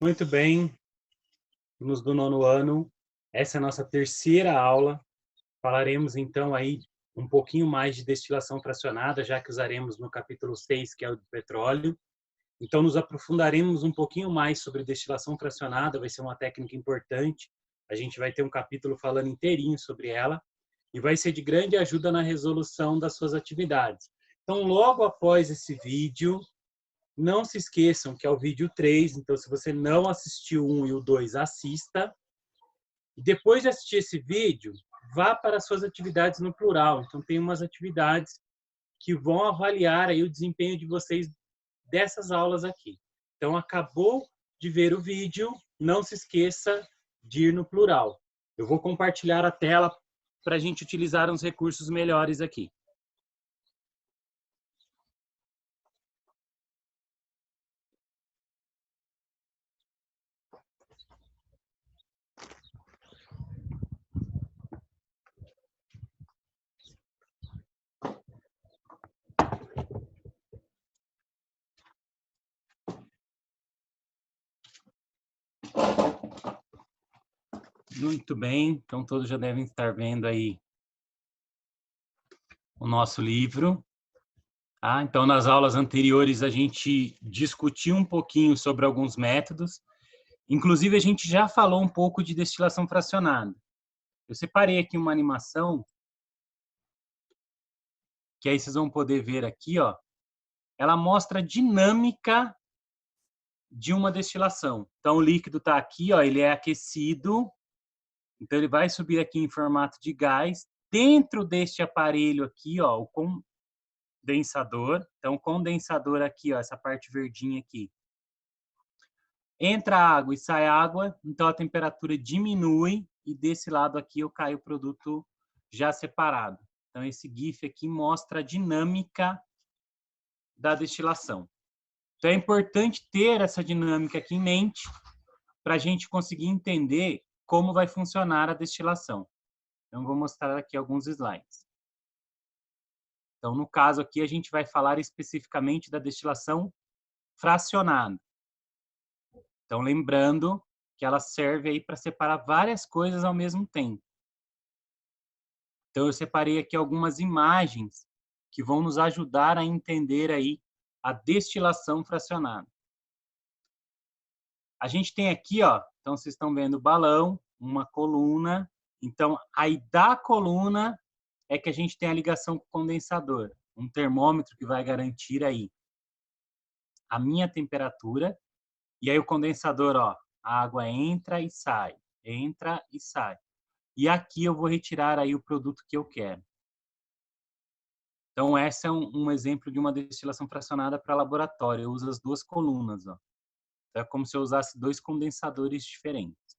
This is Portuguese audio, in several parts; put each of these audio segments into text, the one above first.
Muito bem, alunos do 9º ano, essa é a nossa terceira aula. Falaremos então aí um pouquinho mais de destilação fracionada, já que usaremos no capítulo 6, que é o do petróleo. Então nos aprofundaremos um pouquinho mais sobre destilação fracionada, vai ser uma técnica importante. A gente vai ter um capítulo falando inteirinho sobre ela e vai ser de grande ajuda na resolução das suas atividades. Então, logo após esse vídeo, não se esqueçam que é o vídeo 3, então se você não assistiu o 1 e o 2, assista. E depois de assistir esse vídeo, vá para as suas atividades no plural. Então tem umas atividades que vão avaliar aí o desempenho de vocês dessas aulas aqui. Então acabou de ver o vídeo, não se esqueça de ir no plural. Eu vou compartilhar a tela para a gente utilizar uns recursos melhores aqui. Muito bem, então todos já devem estar vendo aí o nosso livro. Então, nas aulas anteriores, a gente discutiu um pouquinho sobre alguns métodos. Inclusive, a gente já falou um pouco de destilação fracionada. Eu separei aqui uma animação, que aí vocês vão poder ver aqui, ó. Ela mostra a dinâmica de uma destilação. Então, o líquido está aqui, ó, ele é aquecido. Então, ele vai subir aqui em formato de gás. Dentro deste aparelho aqui, ó, o condensador. Então, o condensador aqui, ó, essa parte verdinha aqui. Entra água e sai água, então a temperatura diminui e desse lado aqui eu caio o produto já separado. Então, esse GIF aqui mostra a dinâmica da destilação. Então, é importante ter essa dinâmica aqui em mente para a gente conseguir entender como vai funcionar a destilação. Então, vou mostrar aqui alguns slides. Então, no caso aqui, a gente vai falar especificamente da destilação fracionada. Então, lembrando que ela serve aí para separar várias coisas ao mesmo tempo. Então, eu separei aqui algumas imagens que vão nos ajudar a entender aí a destilação fracionada. A gente tem aqui, ó, então vocês estão vendo o balão, uma coluna. Então, aí da coluna é que a gente tem a ligação com o condensador. Um termômetro que vai garantir aí a minha temperatura. E aí o condensador, ó, a água entra e sai, entra e sai. E aqui eu vou retirar aí o produto que eu quero. Então, esse é um exemplo de uma destilação fracionada para laboratório. Eu uso as duas colunas, ó. É como se eu usasse dois condensadores diferentes.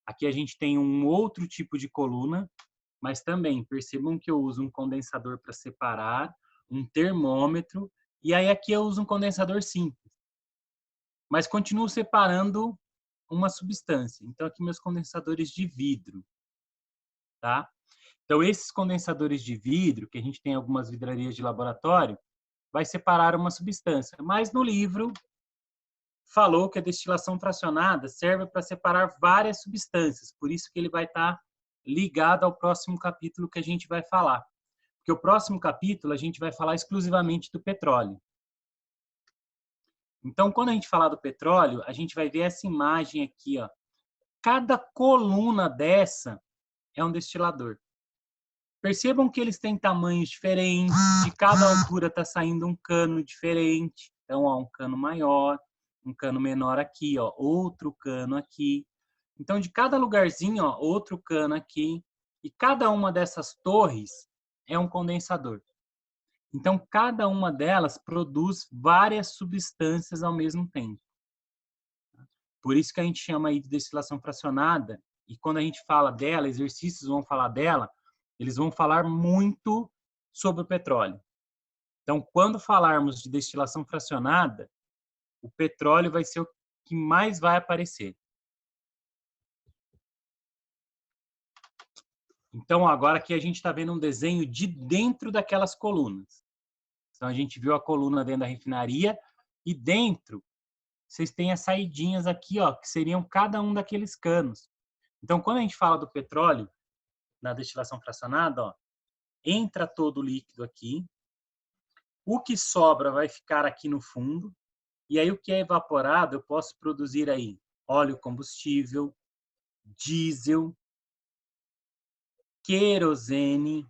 Aqui a gente tem um outro tipo de coluna, mas também percebam que eu uso um condensador para separar, um termômetro, e aí aqui eu uso um condensador simples. Mas continuo separando uma substância. Então, aqui meus condensadores de vidro, tá? Então, esses condensadores de vidro, que a gente tem em algumas vidrarias de laboratório, vai separar uma substância. Mas no livro falou que a destilação fracionada serve para separar várias substâncias. Por isso que ele vai estar ligado ao próximo capítulo que a gente vai falar. Porque o próximo capítulo a gente vai falar exclusivamente do petróleo. Então, quando a gente falar do petróleo, a gente vai ver essa imagem aqui, ó. Cada coluna dessa é um destilador. Percebam que eles têm tamanhos diferentes, de cada altura está saindo um cano diferente. Então, ó, um cano maior, um cano menor aqui, ó, outro cano aqui. Então, de cada lugarzinho, ó, outro cano aqui. E cada uma dessas torres é um condensador. Então, cada uma delas produz várias substâncias ao mesmo tempo. Por isso que a gente chama aí de destilação fracionada. E quando a gente fala dela, exercícios vão falar dela, eles vão falar muito sobre o petróleo. Então, quando falarmos de destilação fracionada, o petróleo vai ser o que mais vai aparecer. Então, agora aqui a gente está vendo um desenho de dentro daquelas colunas. Então, a gente viu a coluna dentro da refinaria, E dentro, vocês têm as saidinhas aqui, ó, que seriam cada um daqueles canos. Então, quando a gente fala do petróleo, na destilação fracionada, ó, entra todo o líquido aqui, o que sobra vai ficar aqui no fundo, e aí o que é evaporado eu posso produzir aí óleo combustível, diesel, querosene,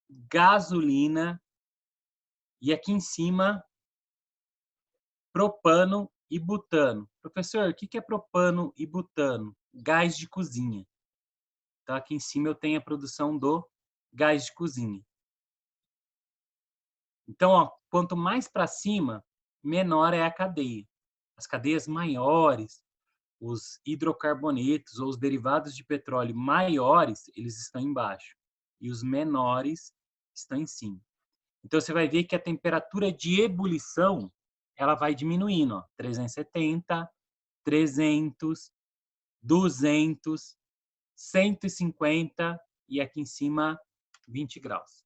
gasolina e aqui em cima propano e butano. Professor, o que é propano e butano? Gás de cozinha. Então aqui em cima eu tenho a produção do gás de cozinha. Então, ó, quanto mais para cima, menor é a cadeia. As cadeias maiores, os hidrocarbonetos ou os derivados de petróleo maiores, eles estão embaixo. E os menores estão em cima. Então, você vai ver que a temperatura de ebulição, ela vai diminuindo. Ó, 370, 300, 200, 150 e aqui em cima 20 graus.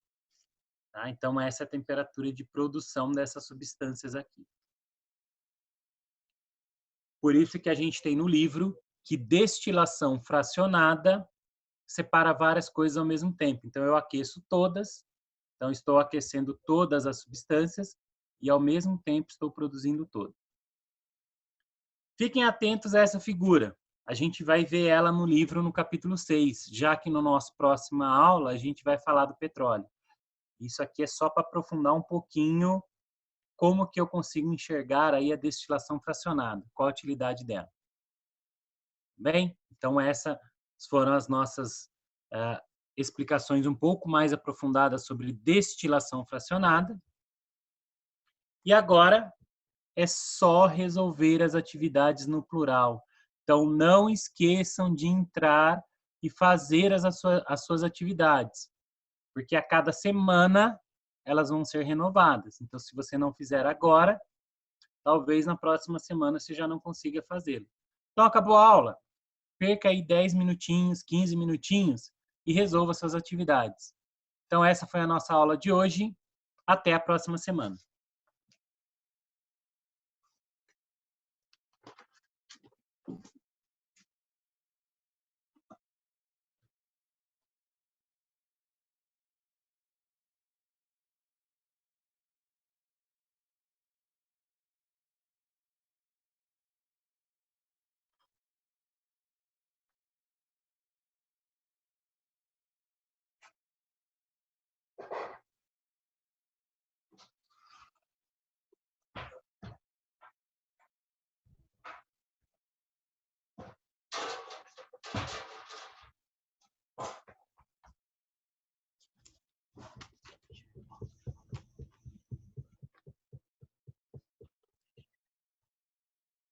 Tá? Então, essa é a temperatura de produção dessas substâncias aqui. Por isso que a gente tem no livro que destilação fracionada separa várias coisas ao mesmo tempo. Então, eu aqueço todas, então estou aquecendo todas as substâncias e, ao mesmo tempo, estou produzindo todas. Fiquem atentos a essa figura. A gente vai ver ela no livro no capítulo 6, já que no nosso próxima aula a gente vai falar do petróleo. Isso aqui é só para aprofundar um pouquinho como que eu consigo enxergar aí a destilação fracionada, qual a utilidade dela. Bem, então essas foram as nossas explicações um pouco mais aprofundadas sobre destilação fracionada. E agora é só resolver as atividades no plural. Então, não esqueçam de entrar e fazer as suas atividades, porque a cada semana elas vão ser renovadas. Então, se você não fizer agora, talvez na próxima semana você já não consiga fazê-lo. Então, acabou a aula. Perca aí 10 minutinhos, 15 minutinhos e resolva suas atividades. Então, essa foi a nossa aula de hoje. Até a próxima semana.